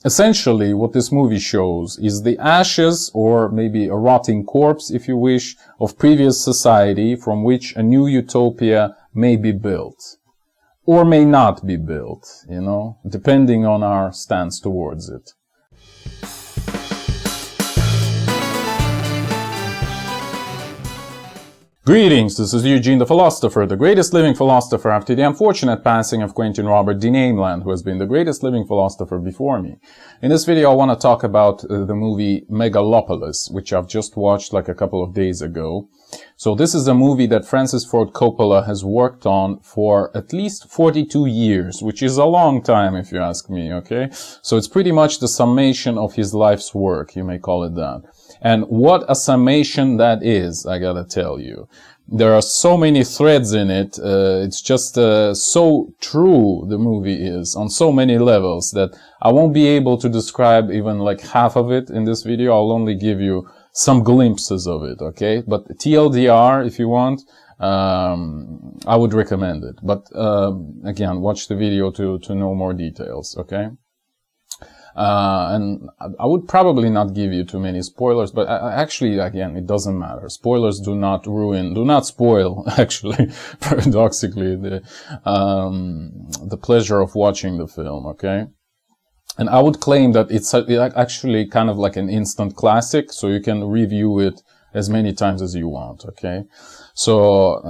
essentially what this movie shows is the ashes, or maybe a rotting corpse, if you wish, of previous society from which a new utopia may be built. Or may not be built, you know, depending on our stance towards it. Greetings, this is Eugene the Philosopher, the greatest living philosopher after the unfortunate passing of Quentin Robert D. Nameland, who has been the greatest living philosopher before me. In this video I want to talk about the movie Megalopolis, which I've just watched like a couple of days ago. So this is a movie that Francis Ford Coppola has worked on for at least 42 years, which is a long time if you ask me, okay? So it's pretty much the summation of his life's work, you may call it that. And what a summation that is, I gotta tell you. There are so many threads in it, it's just so true, the movie is, on so many levels, that I won't be able to describe even like half of it in this video. I'll only give you some glimpses of it, okay? But TLDR, if you want, I would recommend it. But again, watch the video to know more details, okay? And I would probably not give you too many spoilers, but actually, again, it doesn't matter. Spoilers do not spoil, actually, paradoxically, the pleasure of watching the film, okay? And I would claim that it's actually kind of like an instant classic, so you can review it as many times as you want, okay? So,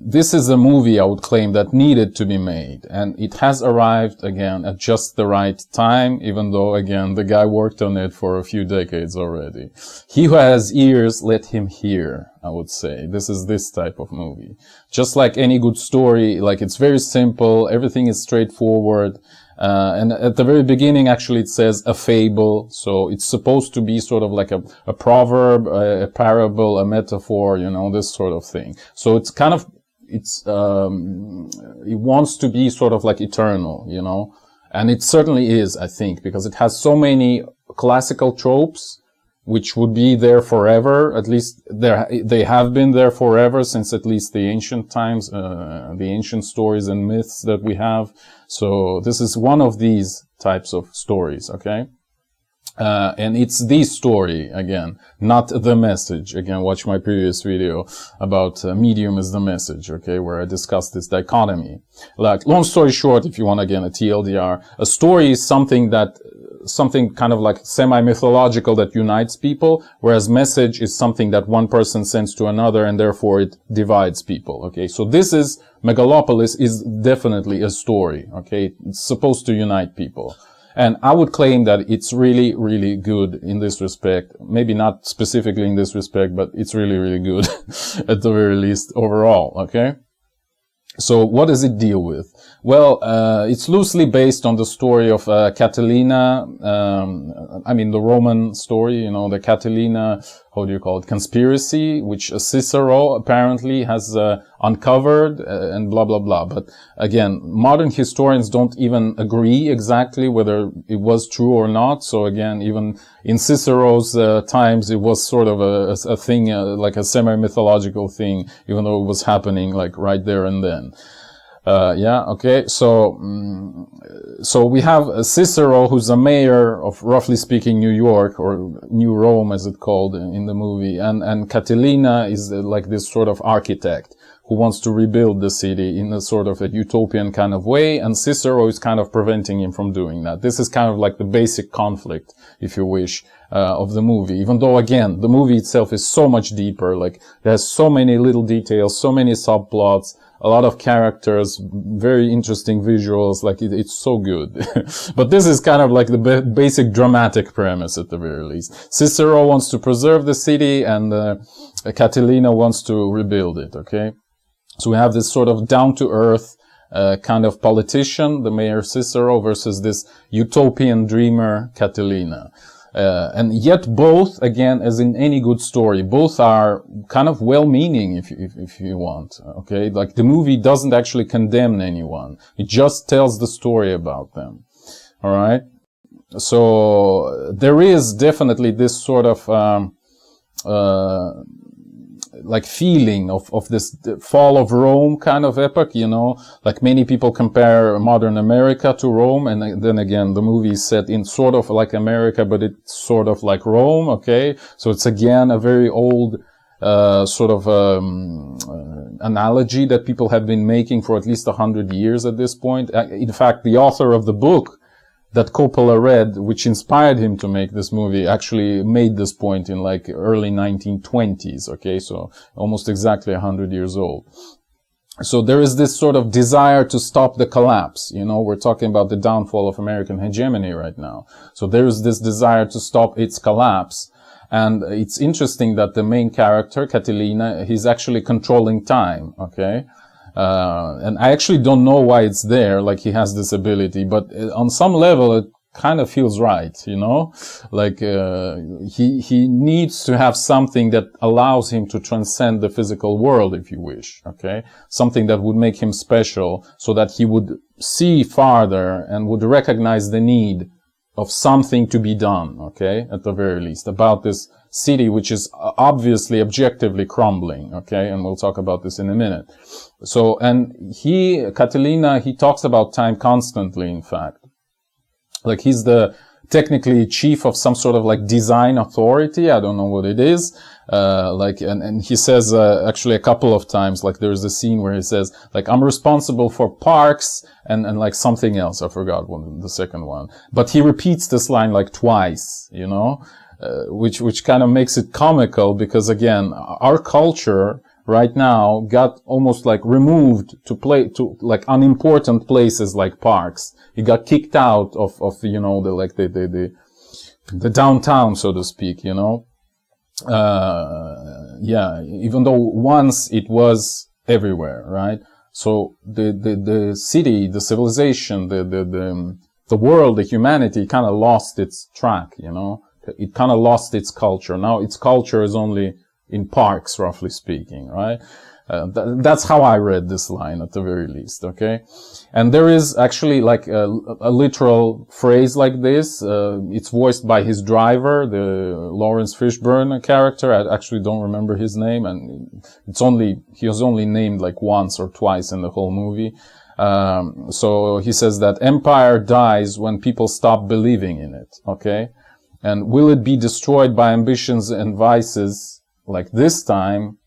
this is a movie I would claim that needed to be made, and it has arrived, again, at just the right time, even though, again, the guy worked on it for a few decades already. He who has ears, let him hear, I would say. This is this type of movie. Just like any good story, like it's very simple, everything is straightforward, and at the very beginning, actually, it says a fable. So it's supposed to be sort of like a proverb, a parable, a metaphor, you know, this sort of thing. So it's kind of, it wants to be sort of like eternal, you know, and it certainly is, I think, because it has so many classical tropes, which would be there forever. At least they have been there forever since at least the ancient times, the ancient stories and myths that we have. So this is one of these types of stories, okay? And it's the story, again, not the message. Again, watch my previous video about medium is the message, okay, where I discussed this dichotomy. Like, long story short, if you want, again, a TLDR, a story is something kind of like semi-mythological that unites people, whereas message is something that one person sends to another and therefore it divides people, okay? So this is, Megalopolis is definitely a story, okay? It's supposed to unite people. And I would claim that it's really, really good in this respect. Maybe not specifically in this respect, but it's really, really good at the very least overall, okay? So what does it deal with? Well, it's loosely based on the story of Catilina, I mean the Roman story, you know, the Catilina, how do you call it, conspiracy, which Cicero apparently has uncovered, and blah, blah, blah. But again, modern historians don't even agree exactly whether it was true or not. So again, even in Cicero's times, it was sort of a thing, like a semi-mythological thing, even though it was happening like right there and then. Yeah, okay, so we have Cicero, who's a mayor of, roughly speaking, New York, or New Rome, as it's called in the movie, and Catilina is like this sort of architect who wants to rebuild the city in a sort of a utopian kind of way, and Cicero is kind of preventing him from doing that. This is kind of like the basic conflict, if you wish, of the movie, even though, again, the movie itself is so much deeper, like, there's so many little details, so many subplots, a lot of characters, very interesting visuals, like it's so good. But this is kind of like the basic dramatic premise at the very least. Cicero wants to preserve the city and Catilina wants to rebuild it, okay? So we have this sort of down-to-earth kind of politician, the mayor Cicero, versus this utopian dreamer Catilina. And yet both, again, as in any good story, both are kind of well-meaning if you want, okay? Like the movie doesn't actually condemn anyone. It just tells the story about them, alright? So there is definitely this sort of like feeling of this fall of Rome kind of epoch, you know, like many people compare modern America to Rome, and then again, the movie is set in sort of like America, but it's sort of like Rome, okay? So it's again a very old, analogy that people have been making for at least 100 years at this point. In fact, the author of the book that Coppola read, which inspired him to make this movie, actually made this point in like early 1920s, okay? So almost exactly 100 years old. So there is this sort of desire to stop the collapse. You know, we're talking about the downfall of American hegemony right now. So there is this desire to stop its collapse. And it's interesting that the main character, Catilina, he's actually controlling time, okay? And I actually don't know why it's there, like he has this ability, but on some level it kind of feels right, you know? Like, he needs to have something that allows him to transcend the physical world, if you wish, okay? Something that would make him special so that he would see farther and would recognize the need of something to be done, okay? At the very least, about this city, which is obviously objectively crumbling, okay? And we'll talk about this in a minute. So, and Catilina, he talks about time constantly, in fact. Like, he's the technically chief of some sort of like design authority. I don't know what it is. And he says, actually a couple of times, like there's a scene where he says, like, I'm responsible for parks and like something else. I forgot the second one. But he repeats this line like twice, you know, which kind of makes it comical because again, our culture right now got almost like removed to like unimportant places like parks. It got kicked out of, you know, the downtown, so to speak, you know. Even though once it was everywhere, right? So the city, the civilization, the world, the humanity kind of lost its track, you know. It kind of lost its culture. Now its culture is only in parks, roughly speaking, right? That's how I read this line at the very least, okay? And there is actually like a literal phrase like this. It's voiced by his driver, the Lawrence Fishburne character. I actually don't remember his name, and he was only named like once or twice in the whole movie. So he says that empire dies when people stop believing in it, okay? And will it be destroyed by ambitions and vices like this time?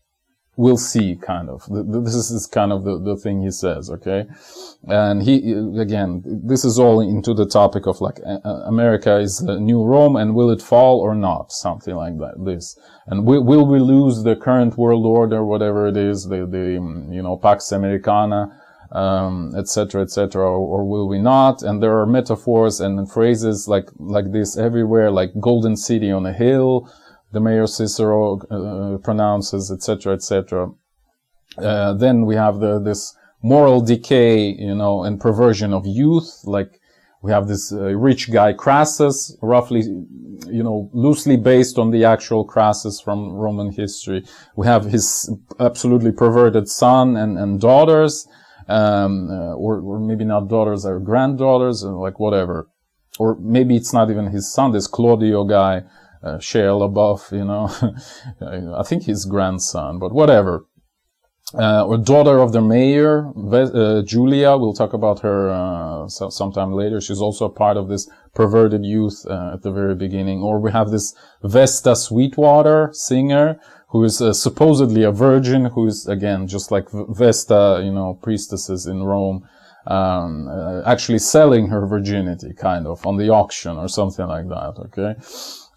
We'll see, kind of. This is kind of the thing he says, okay? And again, this is all into the topic of like, America is the new Rome, and will it fall or not? Something like that, And will we lose the current world order, whatever it is, you know, Pax Americana, et cetera, or will we not? And there are metaphors and phrases like this everywhere, like golden city on a hill, the Mayor Cicero pronounces, etc., etc. Then we have this moral decay, you know, and perversion of youth. Like we have this rich guy Crassus, roughly, you know, loosely based on the actual Crassus from Roman history. We have his absolutely perverted son and daughters, or maybe not daughters, or granddaughters, or like whatever. Or maybe it's not even his son, this Claudio guy. Shia LaBeouf, you know, I think his grandson, but whatever. Or daughter of the mayor, Julia, we'll talk about her sometime later. She's also a part of this perverted youth at the very beginning. Or we have this Vesta Sweetwater singer, who is supposedly a virgin, who is, again, just like Vesta, you know, priestesses in Rome, actually selling her virginity, kind of, on the auction or something like that, okay?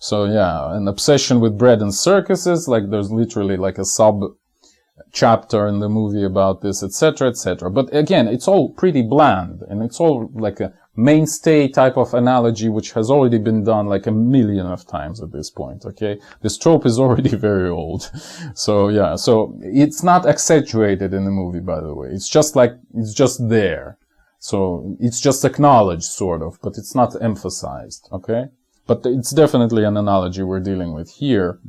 So yeah, an obsession with bread and circuses, like there's literally like a sub chapter in the movie about this, etc., etc. But again, it's all pretty bland, and it's all like a mainstay type of analogy which has already been done like a million of times at this point, okay? This trope is already very old. So yeah, so it's not accentuated in the movie, by the way. It's just there. So it's just acknowledged, sort of, but it's not emphasized, okay? But it's definitely an analogy we're dealing with here.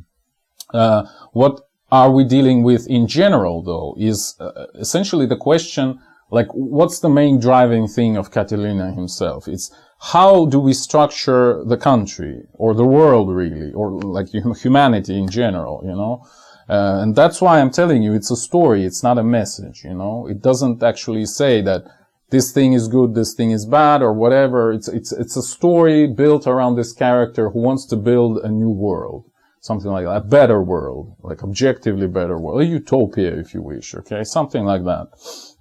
What are we dealing with in general, though, is essentially the question, like, what's the main driving thing of Catilina himself? It's how do we structure the country, or the world, really, or like humanity in general, you know? And that's why I'm telling you, it's a story, it's not a message, you know? It doesn't actually say that this thing is good, this thing is bad, or whatever. It's a story built around this character who wants to build a new world. Something like that. A better world. Like objectively better world. A utopia, if you wish, okay? Something like that.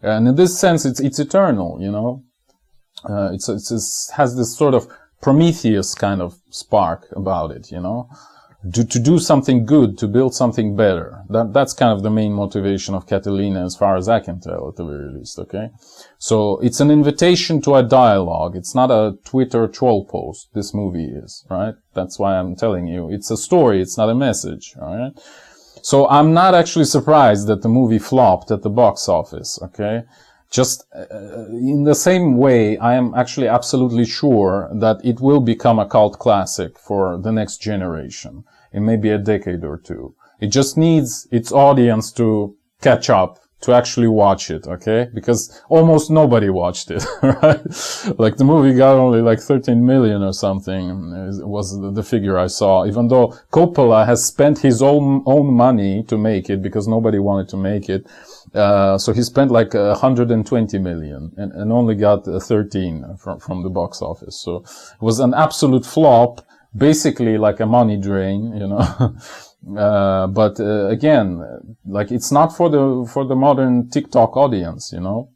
And in this sense, it's eternal, you know? It has this sort of Prometheus kind of spark about it, you know? To do something good, to build something better. That's kind of the main motivation of Catilina, as far as I can tell, at the very least, okay? So, it's an invitation to a dialogue. It's not a Twitter troll post, this movie is, right? That's why I'm telling you. It's a story, it's not a message, alright? So, I'm not actually surprised that the movie flopped at the box office, okay? Just in the same way, I am actually absolutely sure that it will become a cult classic for the next generation, in maybe a decade or two. It just needs its audience to catch up, to actually watch it, okay? Because almost nobody watched it, right? Like the movie got only like 13 million or something, was the figure I saw, even though Coppola has spent his own money to make it, because nobody wanted to make it. So he spent like 120 million and only got 13 from the box office. So it was an absolute flop, basically like a money drain, you know. But again, like it's not for the modern TikTok audience, you know.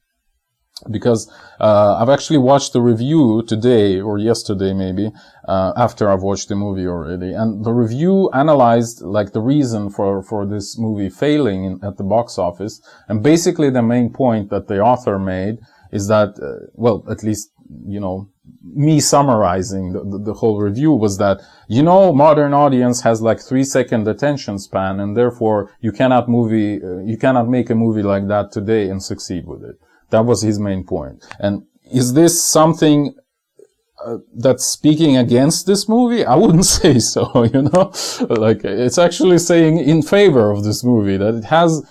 Because I've actually watched the review today or yesterday maybe, after I've watched the movie already, and the review analyzed like the reason for this movie failing at the box office, and basically the main point that the author made is that, well, at least, you know, me summarizing the whole review was that, you know, modern audience has like 3-second attention span, and therefore you cannot make a movie like that today and succeed with it. That was his main point. And is this something that's speaking against this movie? I wouldn't say so, you know? Like, it's actually saying in favor of this movie, that it has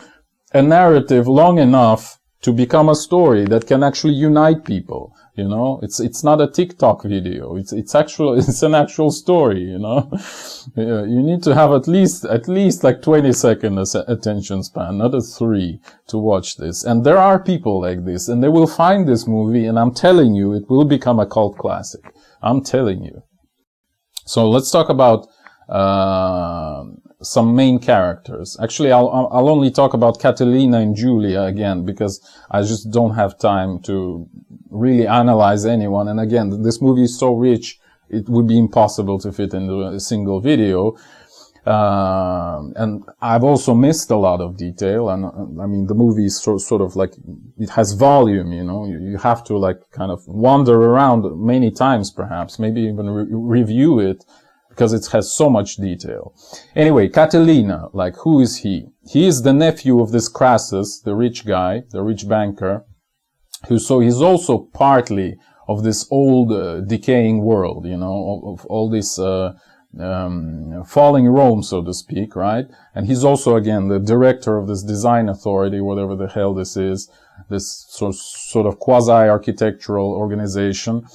a narrative long enough to become a story that can actually unite people, you know? It's not a TikTok video. It's an actual story, you know? You need to have at least like 20-second attention span, not a 3, to watch this. And there are people like this, and they will find this movie, and I'm telling you, it will become a cult classic. I'm telling you. So let's talk about, some main characters. Actually, I'll only talk about Catilina and Julia again, because I just don't have time to really analyze anyone. And again, this movie is so rich, it would be impossible to fit into a single video. And I've also missed a lot of detail. And I mean, the movie is sort of like, it has volume, you know, you have to like kind of wander around many times perhaps, maybe even review it, because it has so much detail. Anyway, Catilina, like, who is he? He is the nephew of this Crassus, the rich guy, the rich banker, so he's also partly of this old, decaying world, you know, of all this, falling Rome, so to speak, right? And he's also, again, the director of this design authority, whatever the hell this is, this sort of quasi-architectural organization.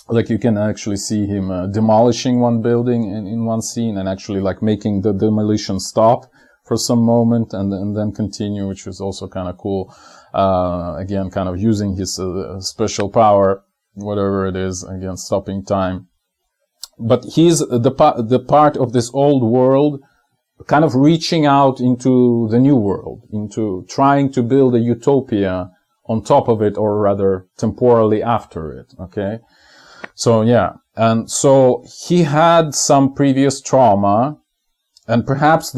Like, you can actually see him demolishing one building in one scene, and actually like making the demolition stop for some moment and then continue, which is also kind of cool. Again, kind of using his special power, whatever it is, again, stopping time. But he's the part of this old world, kind of reaching out into the new world, into trying to build a utopia on top of it, or rather temporally after it, okay? So, yeah. And so he had some previous trauma, and perhaps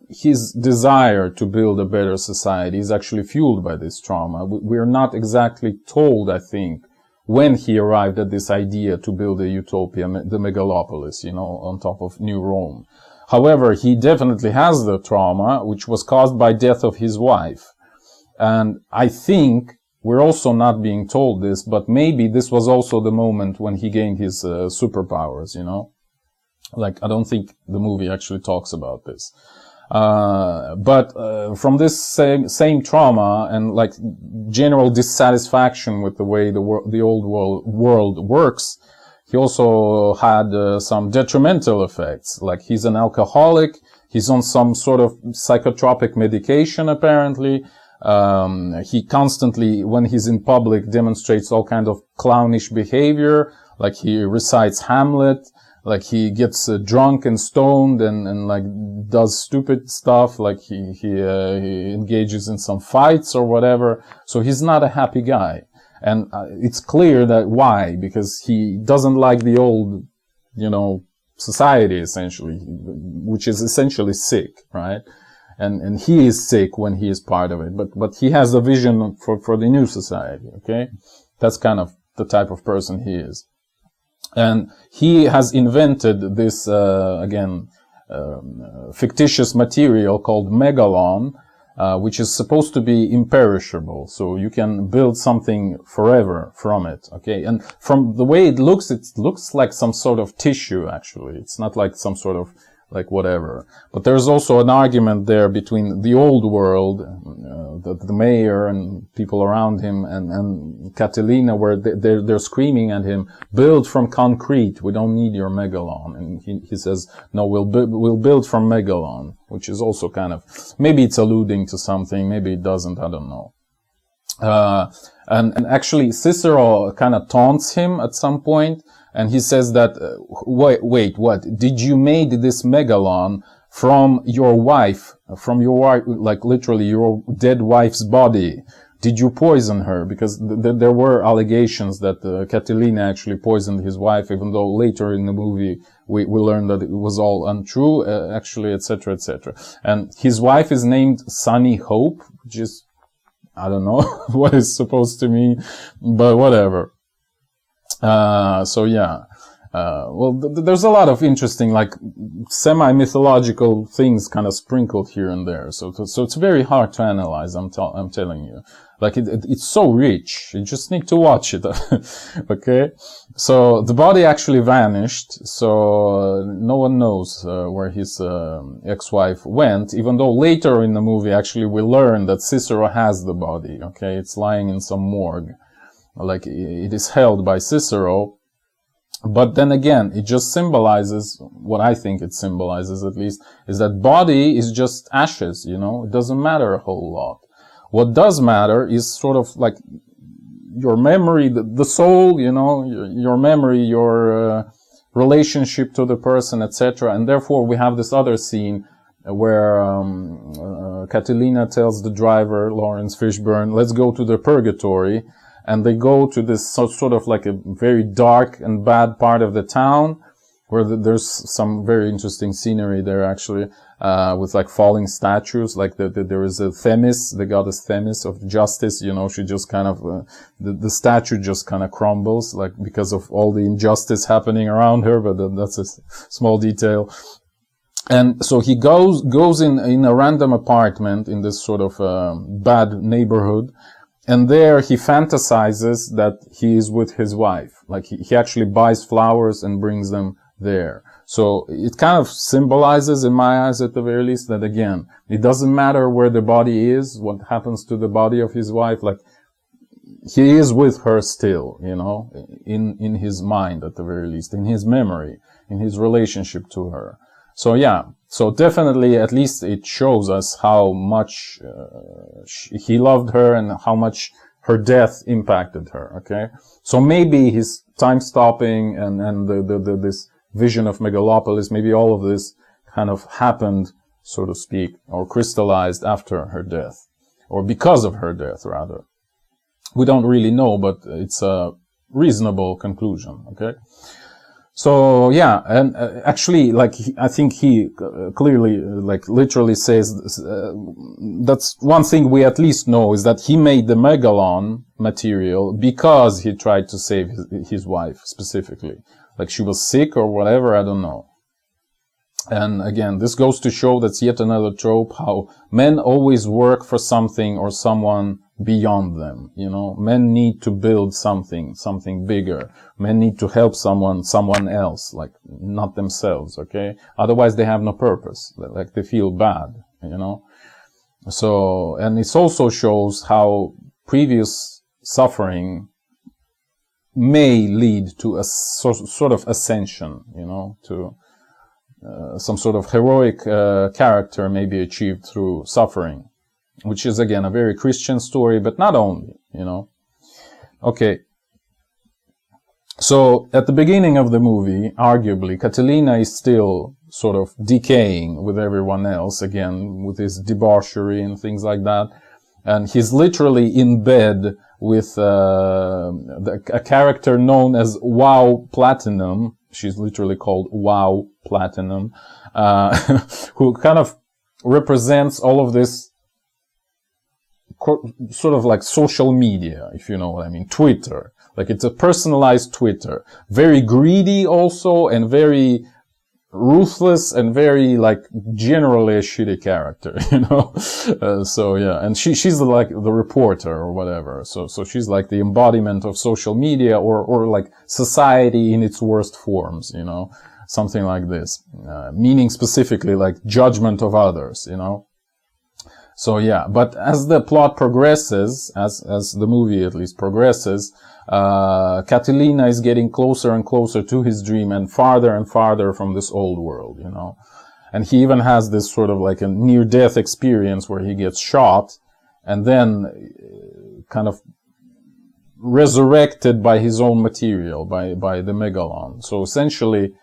his desire to build a better society is actually fueled by this trauma. We're not exactly told, I think, when he arrived at this idea to build a utopia, the Megalopolis, you know, on top of New Rome. However, he definitely has the trauma, which was caused by death of his wife. And I think we're also not being told this, but maybe this was also the moment when he gained his superpowers, you know? Like, I don't think the movie actually talks about this. But from this same trauma and like general dissatisfaction with the way the old world works, he also had some detrimental effects. Like, he's an alcoholic, He's on some sort of psychotropic medication, apparently. He constantly, when he's in public, demonstrates all kind of clownish behavior, like he recites Hamlet, like he gets drunk and stoned and like does stupid stuff, like he engages in some fights or whatever. So he's not a happy guy. And it's clear that why, because he doesn't like the old, society, essentially, which is essentially sick, right? And he is sick when he is part of it, but he has a vision for the new society, okay? That's kind of the type of person he is. And he has invented this, fictitious material called megalon, which is supposed to be imperishable. So you can build something forever from it, okay? And from the way it looks like some sort of tissue, actually. It's not like some sort of, like whatever. But there's also an argument there between the old world, the mayor and people around him, and Catilina, where they're screaming at him, build from concrete, we don't need your megalon. And he says, no, we'll build from megalon, which is also kind of, maybe it's alluding to something, maybe it doesn't, I don't know. And actually Cicero kind of taunts him at some point, and he says that, wait, what? Did you made this megalon from your wife, like literally your dead wife's body? Did you poison her? Because there were allegations that Catilina actually poisoned his wife, even though later in the movie we learned that it was all untrue, actually, etc., etc. And his wife is named Sunny Hope, which is, I don't know what it's supposed to mean, but whatever. There's a lot of interesting, like, semi-mythological things kind of sprinkled here and there. So it's very hard to analyze, I'm telling you. Like, it's so rich. You just need to watch it. Okay? So, the body actually vanished, so no one knows where his ex-wife went, even though later in the movie, actually, we learn that Cicero has the body, okay? It's lying in some morgue. Like, it is held by Cicero, but then again, it just symbolizes, what I think it symbolizes at least, is that body is just ashes, it doesn't matter a whole lot. What does matter is sort of like your memory, the soul, your memory, your relationship to the person, etc. And therefore we have this other scene where Catilina tells the driver, Lawrence Fishburne, let's go to the purgatory. And they go to this sort of like a very dark and bad part of the town, where there's some very interesting scenery there, actually, with like falling statues. Like there is a Themis, the goddess Themis of justice, she just kind of, the statue just kind of crumbles, like, because of all the injustice happening around her, but that's a small detail. And so he goes in a random apartment in this sort of, bad neighborhood. And there he fantasizes that he is with his wife. Like he actually buys flowers and brings them there. So it kind of symbolizes, in my eyes at the very least, that again, it doesn't matter where the body is, what happens to the body of his wife, like he is with her still, in his mind at the very least, in his memory, in his relationship to her. So yeah, so definitely at least it shows us how much he loved her and how much her death impacted her, okay? So maybe his time stopping and this vision of Megalopolis, maybe all of this kind of happened, so to speak, or crystallized after her death, or because of her death, rather. We don't really know, but it's a reasonable conclusion, okay? So yeah, and actually, like, I think he clearly, like, literally says, that's one thing we at least know, is that he made the megalon material because he tried to save his wife, specifically. Like, she was sick or whatever, I don't know. And again, this goes to show that's yet another trope, how men always work for something or someone beyond them, Men need to build something bigger. Men need to help someone else, like, not themselves, okay? Otherwise they have no purpose, like, they feel bad, So, and it also shows how previous suffering may lead to a sort of ascension, some sort of heroic character may be achieved through suffering, which is again a very Christian story, but not only, you know. Okay. So at the beginning of the movie, arguably, Catilina is still sort of decaying with everyone else, again, with his debauchery and things like that. And he's literally in bed with a character known as Wow Platinum. She's literally called Wow Platinum, who kind of represents all of this sort of like social media, if you know what I mean, Twitter. Like it's a personalized Twitter. Very greedy also, and very ruthless, and very like generally a shitty character, you know. So yeah, and she's like the reporter or whatever. So she's like the embodiment of social media, or like society in its worst forms, you know, something like this. Meaning specifically like judgment of others, you know. So yeah, but as the plot progresses, as the movie at least progresses, Catilina is getting closer and closer to his dream, and farther from this old world, you know. And he even has this sort of like a near-death experience where he gets shot and then kind of resurrected by his own material, by the Megalon. So essentially,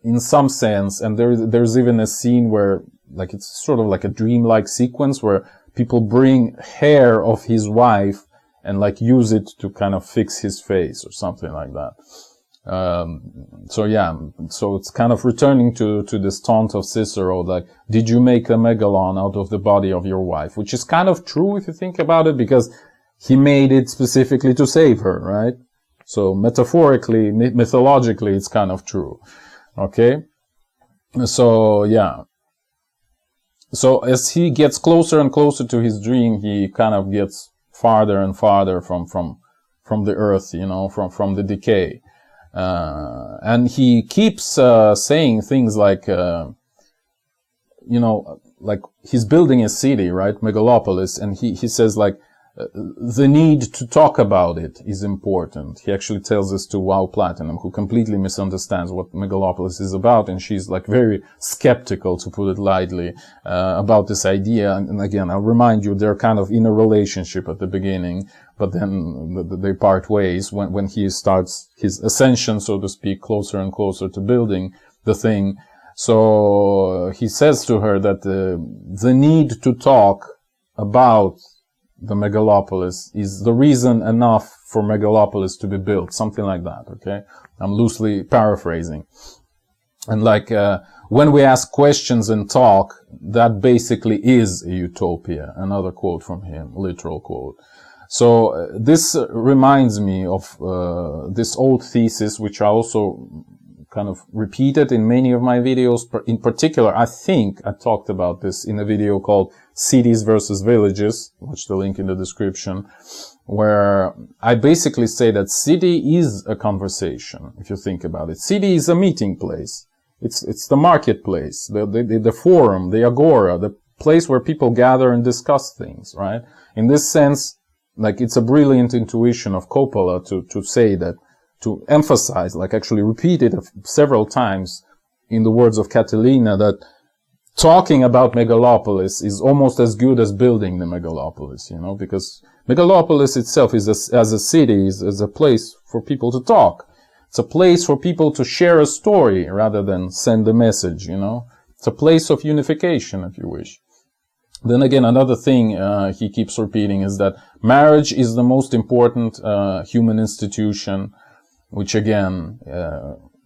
in some sense, and there's even a scene where like it's sort of like a dreamlike sequence where people bring hair of his wife and like use it to kind of fix his face or something like that. So yeah, so it's kind of returning to this taunt of Cicero, like, did you make a Megalon out of the body of your wife? Which is kind of true if you think about it, because he made it specifically to save her, right? So metaphorically, mythologically, it's kind of true. Okay? So yeah. So as he gets closer and closer to his dream, he kind of gets farther and farther from the earth, you know, from the decay. And he keeps saying things like, you know, like he's building a city, right? Megalopolis. And he says like, the need to talk about it is important. He actually tells this to Wow Platinum, who completely misunderstands what Megalopolis is about, and she's like very skeptical, to put it lightly, about this idea. And again, I'll remind you, they're kind of in a relationship at the beginning, but then they part ways when he starts his ascension, so to speak, closer and closer to building the thing. So he says to her that the need to talk about the Megalopolis is the reason enough for Megalopolis to be built, something like that, okay? I'm loosely paraphrasing. And like, when we ask questions and talk, that basically is a utopia. Another quote from him, literal quote. So this reminds me of this old thesis, which I also kind of repeated in many of my videos. In particular, I think I talked about this in a video called Cities versus Villages. Watch the link in the description, where I basically say that city is a conversation, if you think about it. City is a meeting place. It's the marketplace, the forum, the agora, the place where people gather and discuss things, right? In this sense, like, it's a brilliant intuition of Coppola to say that, to emphasize, like actually repeat it several times in the words of Catilina, that talking about Megalopolis is almost as good as building the Megalopolis, you know, because Megalopolis itself is as a city, is a place for people to talk. It's a place for people to share a story rather than send a message, you know. It's a place of unification, if you wish. Then again, another thing he keeps repeating is that marriage is the most important human institution, which again,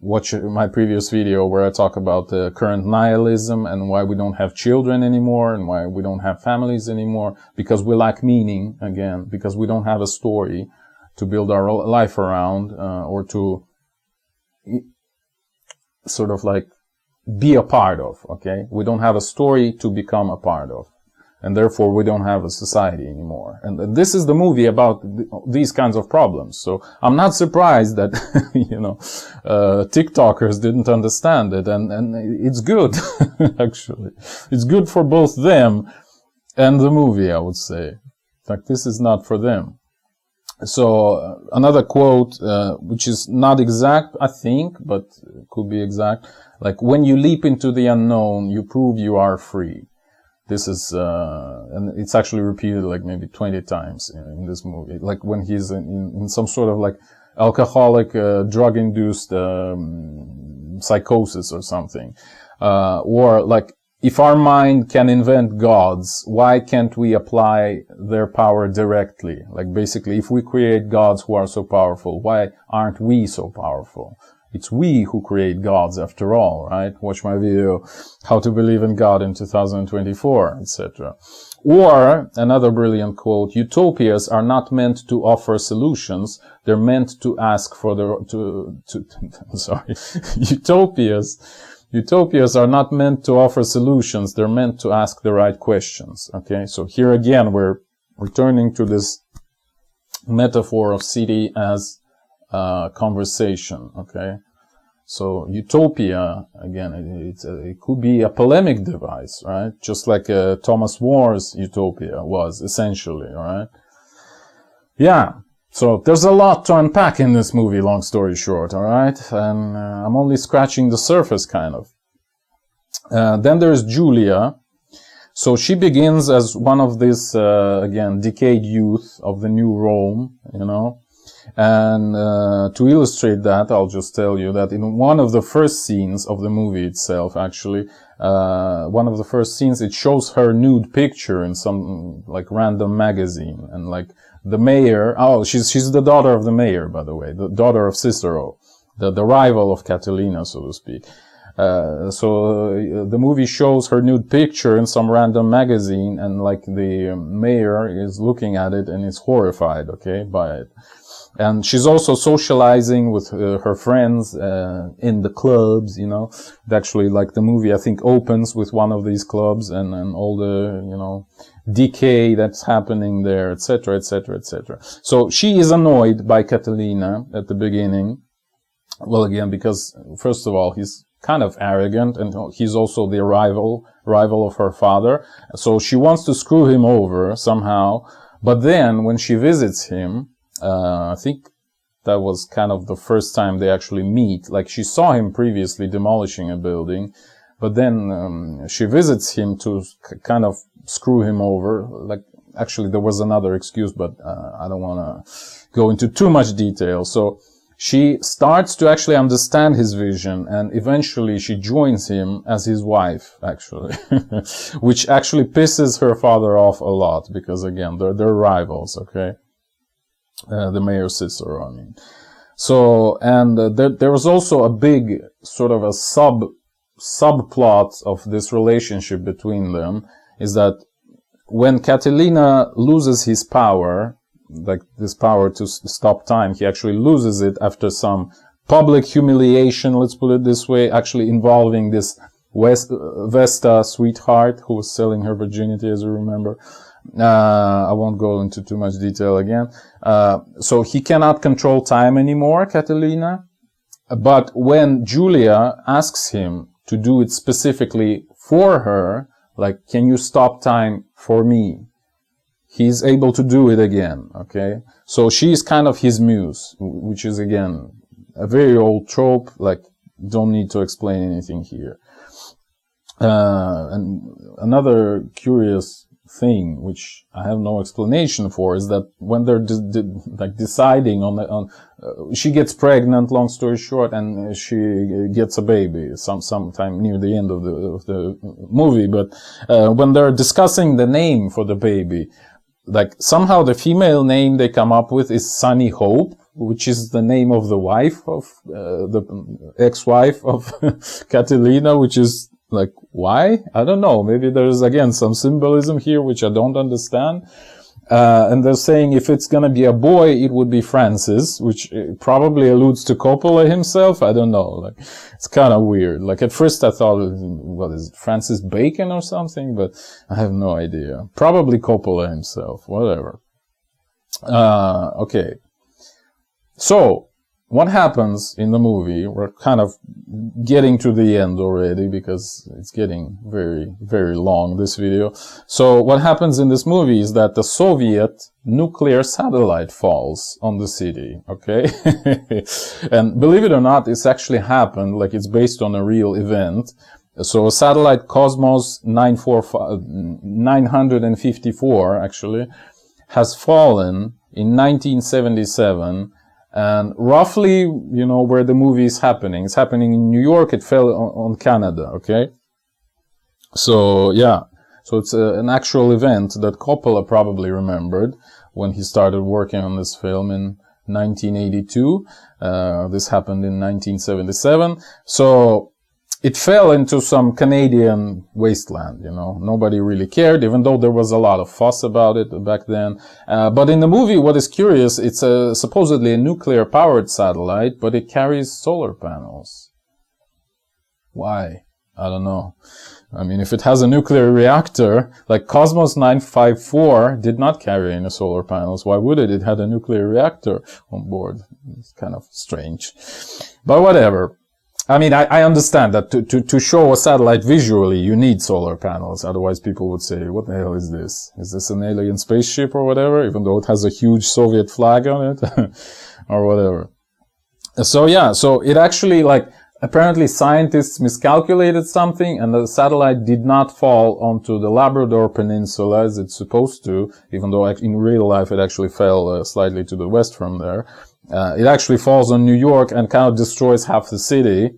watch my previous video where I talk about the current nihilism and why we don't have children anymore and why we don't have families anymore, because we lack meaning, again, because we don't have a story to build our life around, or to sort of like be a part of, okay? We don't have a story to become a part of. And therefore, we don't have a society anymore. And this is the movie about these kinds of problems. So I'm not surprised that, you know, TikTokers didn't understand it. And it's good, actually. It's good for both them and the movie, I would say. Like, this is not for them. So another quote, which is not exact, I think, but could be exact. Like, when you leap into the unknown, you prove you are free. This is, and it's actually repeated like maybe 20 times in this movie. Like when he's in some sort of like alcoholic, drug-induced, psychosis or something. Or like, if our mind can invent gods, why can't we apply their power directly? Like basically, if we create gods who are so powerful, why aren't we so powerful? It's we who create gods after all, right? Watch my video, How to Believe in God in 2024, etc. Or, another brilliant quote, utopias are not meant to offer solutions, they're meant to ask for sorry. Utopias are not meant to offer solutions, they're meant to ask the right questions, okay? So here again, we're returning to this metaphor of city as conversation, okay? So utopia, again, it could be a polemic device, right? Just like Thomas More's utopia was, essentially, all right? Yeah, so there's a lot to unpack in this movie, long story short, all right? And I'm only scratching the surface, kind of. Then there's Julia. So she begins as one of this, again, decayed youth of the new Rome, you know? And to illustrate that, I'll just tell you that in one of the first scenes of the movie itself, actually, one of the first scenes, it shows her nude picture in some like random magazine, and like the mayor. Oh, she's the daughter of the mayor, by the way, the daughter of Cicero, the rival of Catilina, so to speak. So the movie shows her nude picture in some random magazine, and like the mayor is looking at it and is horrified, okay, by it. And she's also socializing with her friends in the clubs, you know. Actually, like the movie, I think, opens with one of these clubs, and all the, you know, decay that's happening there, etc., etc., etc. So she is annoyed by Catilina at the beginning. Well, again, because first of all, he's kind of arrogant, and he's also the rival of her father. So she wants to screw him over somehow. But then when she visits him, I think that was kind of the first time they actually meet. Like, she saw him previously demolishing a building, but then she visits him to kind of screw him over. Like, actually, there was another excuse, but I don't want to go into too much detail. So she starts to actually understand his vision, and eventually she joins him as his wife, actually, which actually pisses her father off a lot, because again, they're rivals, okay? The mayor Cicero, I mean. So, and there was also a big sort of a subplot of this relationship between them, is that when Catilina loses his power, like this power to stop time, he actually loses it after some public humiliation, let's put it this way, actually involving this Vesta sweetheart who was selling her virginity, as you remember. I won't go into too much detail again. So he cannot control time anymore, Catilina. But when Julia asks him to do it specifically for her, like, can you stop time for me? He's able to do it again, okay? So she's kind of his muse, which is, again, a very old trope, like, don't need to explain anything here. And another curious thing, which I have no explanation for, is that when they're like deciding on she gets pregnant, long story short, and she gets a baby sometime near the end of the movie. But when they're discussing the name for the baby, like somehow the female name they come up with is Sunny Hope, which is the name of the wife of the ex-wife of Catilina, which is like, why? I don't know. Maybe there's, again, some symbolism here which I don't understand. And they're saying if it's gonna be a boy, it would be Francis, which probably alludes to Coppola himself. I don't know. Like, it's kind of weird. Like, at first I thought, what is it, Francis Bacon or something? But I have no idea. Probably Coppola himself. Whatever. Okay. So, what happens in the movie, we're kind of getting to the end already because it's getting very, very long, this video. So what happens in this movie is that the Soviet nuclear satellite falls on the city, okay? And believe it or not, it's actually happened, like it's based on a real event. So a satellite Cosmos 954 actually has fallen in 1977. And roughly, you know, where the movie is happening. It's happening in New York. It fell on Canada, okay? So, yeah. So it's an actual event that Coppola probably remembered when he started working on this film in 1982. This happened in 1977. So it fell into some Canadian wasteland, you know. Nobody really cared, even though there was a lot of fuss about it back then. But in the movie, what is curious, it's supposedly a nuclear-powered satellite, but it carries solar panels. Why? I don't know. I mean, if it has a nuclear reactor, like Cosmos 954 did not carry any solar panels. Why would it? It had a nuclear reactor on board. It's kind of strange. But whatever. I mean, I understand that to show a satellite visually, you need solar panels. Otherwise, people would say, what the hell is this? Is this an alien spaceship or whatever? Even though it has a huge Soviet flag on it or whatever. So yeah, so it actually, like, apparently scientists miscalculated something and the satellite did not fall onto the Labrador Peninsula as it's supposed to, even though in real life it actually fell slightly to the west from there. It actually falls on New York and kind of destroys half the city.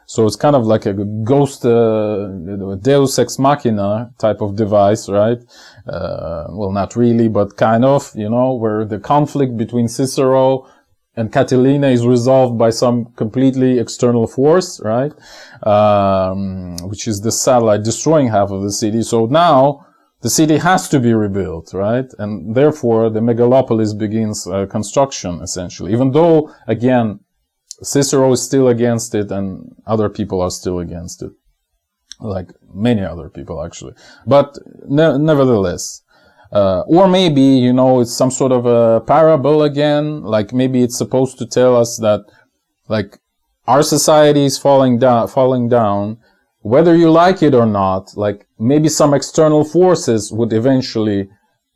So it's kind of like a ghost, deus ex machina type of device, right? Well, not really, but kind of, you know, where the conflict between Cicero and Catilina is resolved by some completely external force, right? Which is the satellite destroying half of the city. So now the city has to be rebuilt, right? And therefore the Megalopolis begins construction, essentially. Even though, again, Cicero is still against it and other people are still against it. Like many other people, actually. But nevertheless. Or maybe, you know, it's some sort of a parable again. Like maybe it's supposed to tell us that, like, our society is falling down, whether you like it or not. Like maybe some external forces would eventually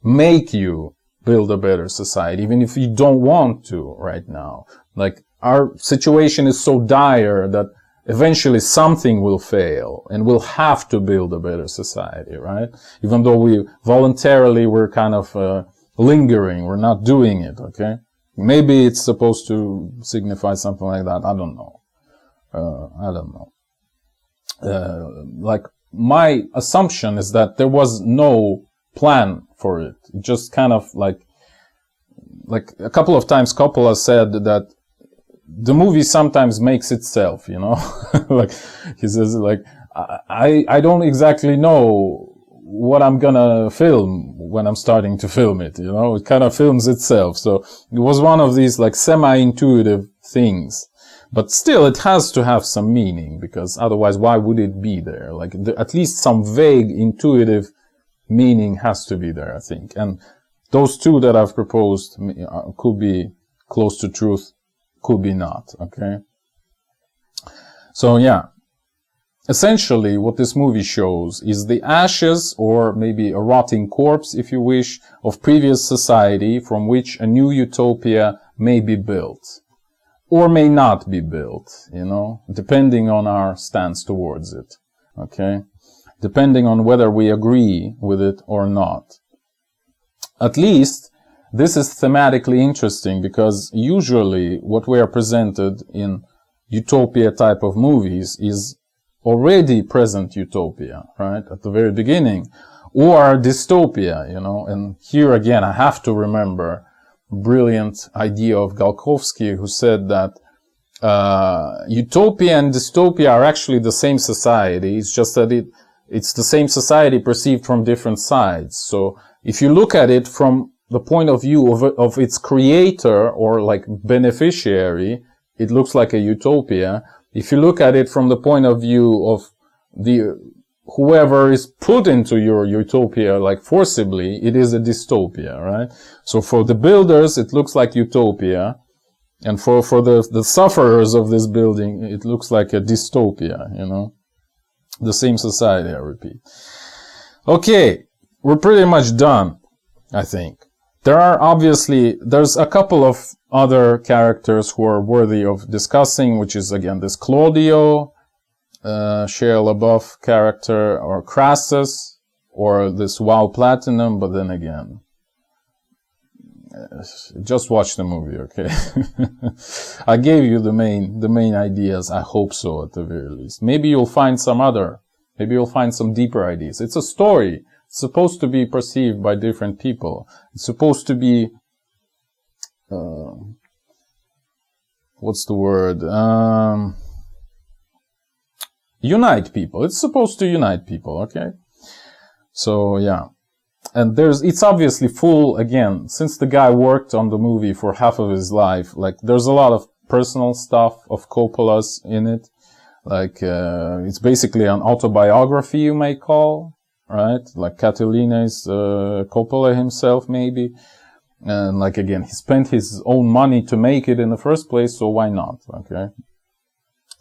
make you build a better society, even if you don't want to right now. Like our situation is so dire that eventually something will fail and we'll have to build a better society, right? Even though we're kind of lingering, we're not doing it, okay? Maybe it's supposed to signify something like that. I don't know. Like my assumption is that there was no plan for it. It just kind of like a couple of times Coppola said that the movie sometimes makes itself, you know. Like he says, like, I don't exactly know what I'm gonna film when I'm starting to film it, you know. It kind of films itself. So it was one of these like semi-intuitive things. But still, it has to have some meaning, because otherwise, why would it be there? Like, at least some vague, intuitive meaning has to be there, I think. And those two that I've proposed could be close to truth, could be not, okay? So, yeah. Essentially, what this movie shows is the ashes, or maybe a rotting corpse, if you wish, of previous society from which a new utopia may be built. Or may not be built, you know, depending on our stance towards it, okay? Depending on whether we agree with it or not. At least, this is thematically interesting, because usually what we are presented in utopia type of movies is already present utopia, right, at the very beginning, or dystopia, you know. And here again, I have to remember brilliant idea of Galkovsky, who said that utopia and dystopia are actually the same society. It's just that it's the same society perceived from different sides. So if you look at it from the point of view of its creator or like beneficiary, it looks like a utopia. If you look at it from the point of view of whoever is put into your utopia, like forcibly, it is a dystopia, right? So for the builders, it looks like utopia. And for the sufferers of this building, it looks like a dystopia, you know. The same society, I repeat. Okay, we're pretty much done, I think. There's a couple of other characters who are worthy of discussing, which is, again, this Claudio, Shia LaBeouf character, or Crassus, or this WoW Platinum, but then again, just watch the movie, okay? I gave you the main ideas. I hope so, at the very least. Maybe you'll find some deeper ideas. It's a story. It's supposed to be perceived by different people. It's supposed to be, what's the word? Unite people. It's supposed to unite people, okay? So, yeah. And it's obviously full, again, since the guy worked on the movie for half of his life, like, there's a lot of personal stuff of Coppola's in it. Like, it's basically an autobiography, you may call, right? Like, Catilina is, Coppola himself, maybe. And, like, again, he spent his own money to make it in the first place, so why not, okay?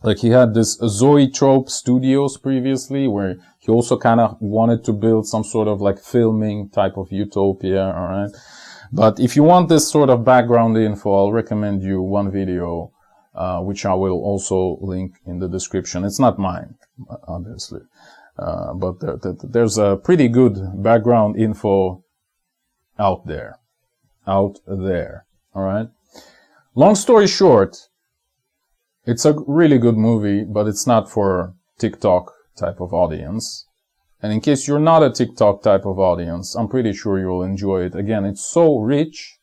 Like, he had this Zoetrope Studios previously, where he also kind of wanted to build some sort of, like, filming type of utopia, alright? But if you want this sort of background info, I'll recommend you one video, which I will also link in the description. It's not mine, obviously. But there's a pretty good background info out there. Alright? Long story short, it's a really good movie, but it's not for TikTok type of audience. And in case you're not a TikTok type of audience, I'm pretty sure you'll enjoy it. Again, it's so rich.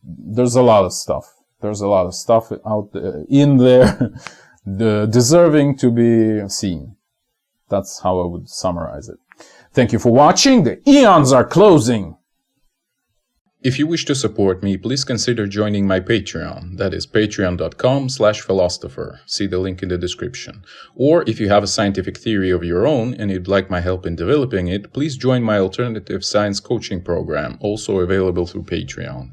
There's a lot of stuff. There's a lot of stuff out there, in there, deserving to be seen. That's how I would summarize it. Thank you for watching. The eons are closing. If you wish to support me, please consider joining my Patreon. That is patreon.com/philosopher. See the link in the description. Or if you have a scientific theory of your own and you'd like my help in developing it, please join my alternative science coaching program, also available through Patreon.